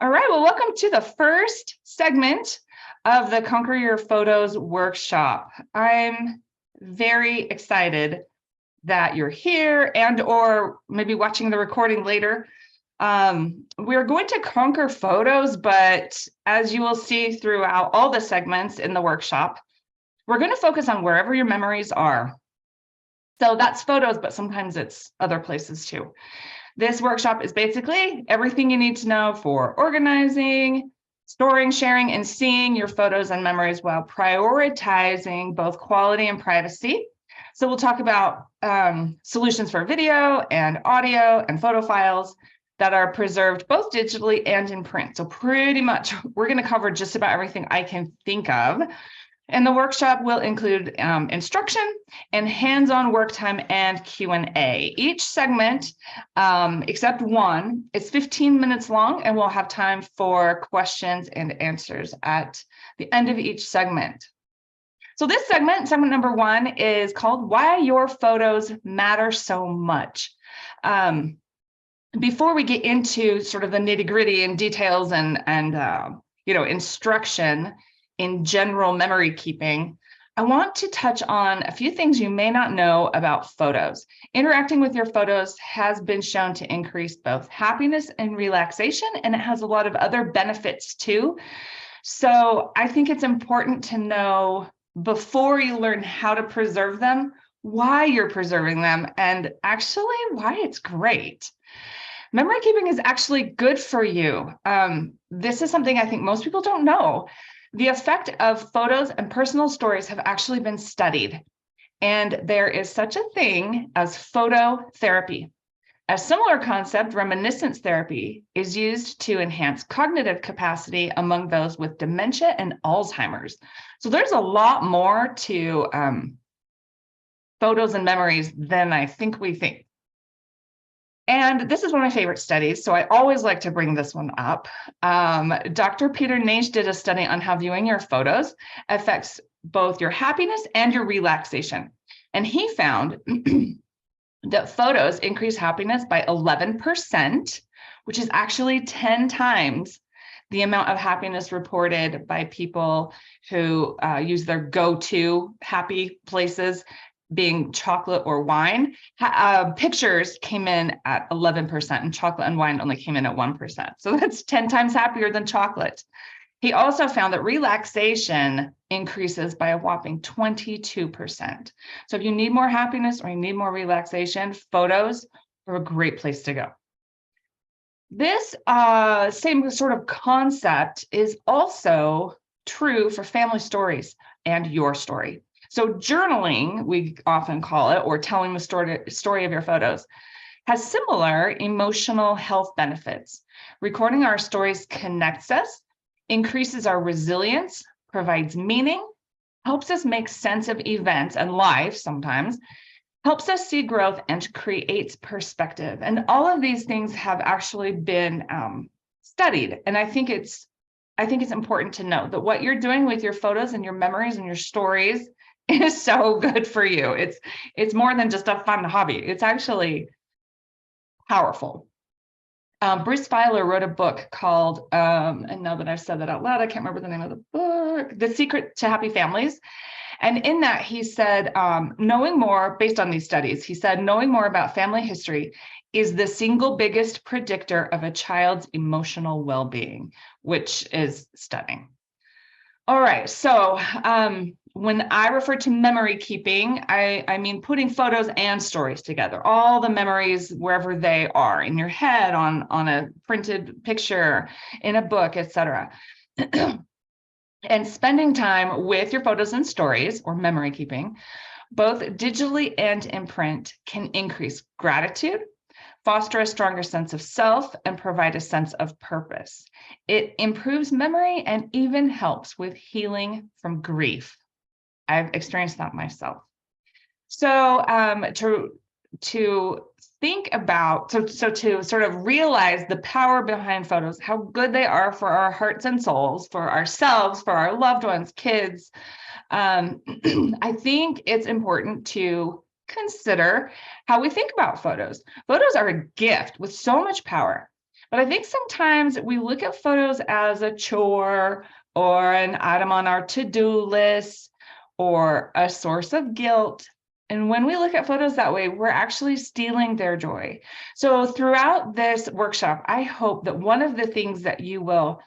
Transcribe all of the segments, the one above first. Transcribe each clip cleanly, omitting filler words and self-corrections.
All right, well, welcome to the first segment of the Conquer Your Photos workshop. I'm very excited that you're here and or maybe watching the recording later. We're going to conquer photos, but as you will see throughout all the segments in the workshop, we're going to focus on wherever your memories are. So that's photos, but sometimes it's other places too. This workshop is basically everything you need to know for organizing, storing, sharing, and seeing your photos and memories while prioritizing both quality and privacy. So we'll talk about solutions for video and audio and photo files that are preserved both digitally and in print. So pretty much we're going to cover just about everything I can think of. And the workshop will include instruction and hands-on work time and Q&A. Each segment, except one, is 15 minutes long, and we'll have time for questions and answers at the end of each segment. So this segment number one, is called Why Your Photos Matter So Much. Before we get into sort of the nitty-gritty and details and instruction in general memory keeping, I want to touch on a few things you may not know about photos. Interacting with your photos has been shown to increase both happiness and relaxation, and it has a lot of other benefits too. So I think it's important to know before you learn how to preserve them, why you're preserving them, and actually why it's great. Memory keeping is actually good for you. This is something I think most people don't know. The effect of photos and personal stories have actually been studied, and there is such a thing as phototherapy. A similar concept, reminiscence therapy, is used to enhance cognitive capacity among those with dementia and Alzheimer's. So there's a lot more to photos and memories than I think we think. And this is one of my favorite studies, so I always like to bring this one up. Dr. Peter Nage did a study on how viewing your photos affects both your happiness and your relaxation. And he found that photos increase happiness by 11%, which is actually 10 times the amount of happiness reported by people who use their go-to happy places, being chocolate or wine. Pictures came in at 11%, and chocolate and wine only came in at 1%. So that's 10 times happier than chocolate. He also found that relaxation increases by a whopping 22%. So if you need more happiness or you need more relaxation, photos are a great place to go. This same sort of concept is also true for family stories and your story. So journaling, we often call it, or telling the story of your photos, has similar emotional health benefits. Recording our stories connects us, increases our resilience, provides meaning, helps us make sense of events and life sometimes, helps us see growth, and creates perspective. And all of these things have actually been studied. And I think it's important to know that what you're doing with your photos and your memories and your stories is so good for you. It's more than just a fun hobby. It's actually powerful. Bruce Feiler wrote a book called, and now that I've said that out loud, I can't remember the name of the book, The Secret to Happy Families. And in that, he said, knowing more, based on these studies, he said, knowing more about family history is the single biggest predictor of a child's emotional well-being, which is stunning. All right, so when I refer to memory keeping, I mean putting photos and stories together, all the memories wherever they are, in your head, on a printed picture, in a book, etc. And spending time with your photos and stories, or memory keeping, both digitally and in print, can increase gratitude, foster a stronger sense of self, and provide a sense of purpose. It improves memory and even helps with healing from grief. I've experienced that myself. So to think about, so to sort of realize the power behind photos, how good they are for our hearts and souls, for ourselves, for our loved ones, kids, I think it's important to consider how we think about photos. Photos are a gift with so much power. But I think sometimes we look at photos as a chore or an item on our to-do list or a source of guilt. And when we look at photos that way, we're actually stealing their joy. So throughout this workshop, I hope that one of the things that you will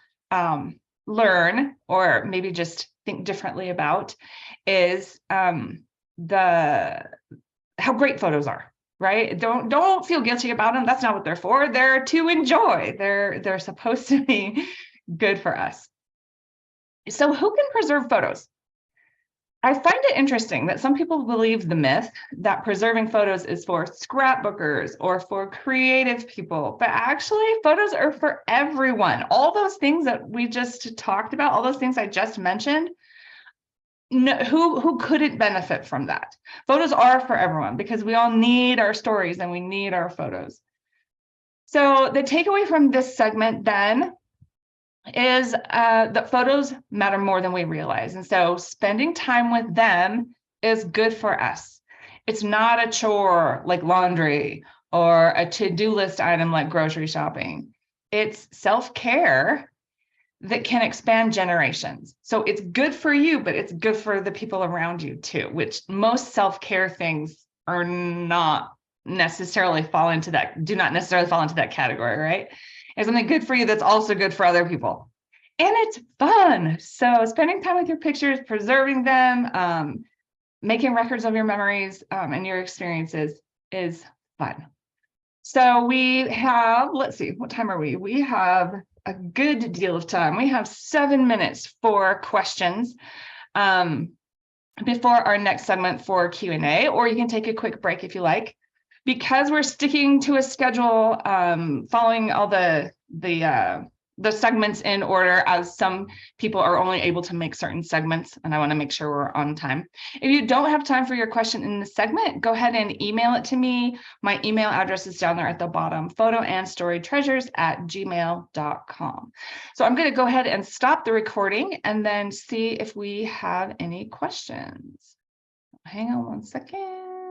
learn, or maybe just think differently about, is how great photos are. Right? Don't feel guilty about them. That's not what they're for. They're to enjoy. They're supposed to be good for us. So who can preserve photos? I find it interesting that some people believe the myth that preserving photos is for scrapbookers or for creative people, but actually photos are for everyone. All those things that we just talked about, all those things I just mentioned, no, who couldn't benefit from that? Photos are for everyone because we all need our stories and we need our photos. So the takeaway from this segment then is that photos matter more than we realize. And so spending time with them is good for us. It's not a chore like laundry or a to-do list item like grocery shopping. It's self-care that can expand generations. So it's good for you, but it's good for the people around you too, which most self-care things are not necessarily do not necessarily fall into that category, right? It's something good for you that's also good for other people. And it's fun. So spending time with your pictures, preserving them, making records of your memories and your experiences is fun. So we have, let's see, what time are we? We have a good deal of time. We have 7 minutes for questions before our next segment for Q&A, or you can take a quick break if you like. Because we're sticking to a schedule, following all the segments in order, as some people are only able to make certain segments, and I want to make sure we're on time. If you don't have time for your question in the segment, go ahead and email it to me. My email address is down there at the bottom, photoandstorydtreasures@gmail.com. So I'm going to go ahead and stop the recording and then see if we have any questions. Hang on one second.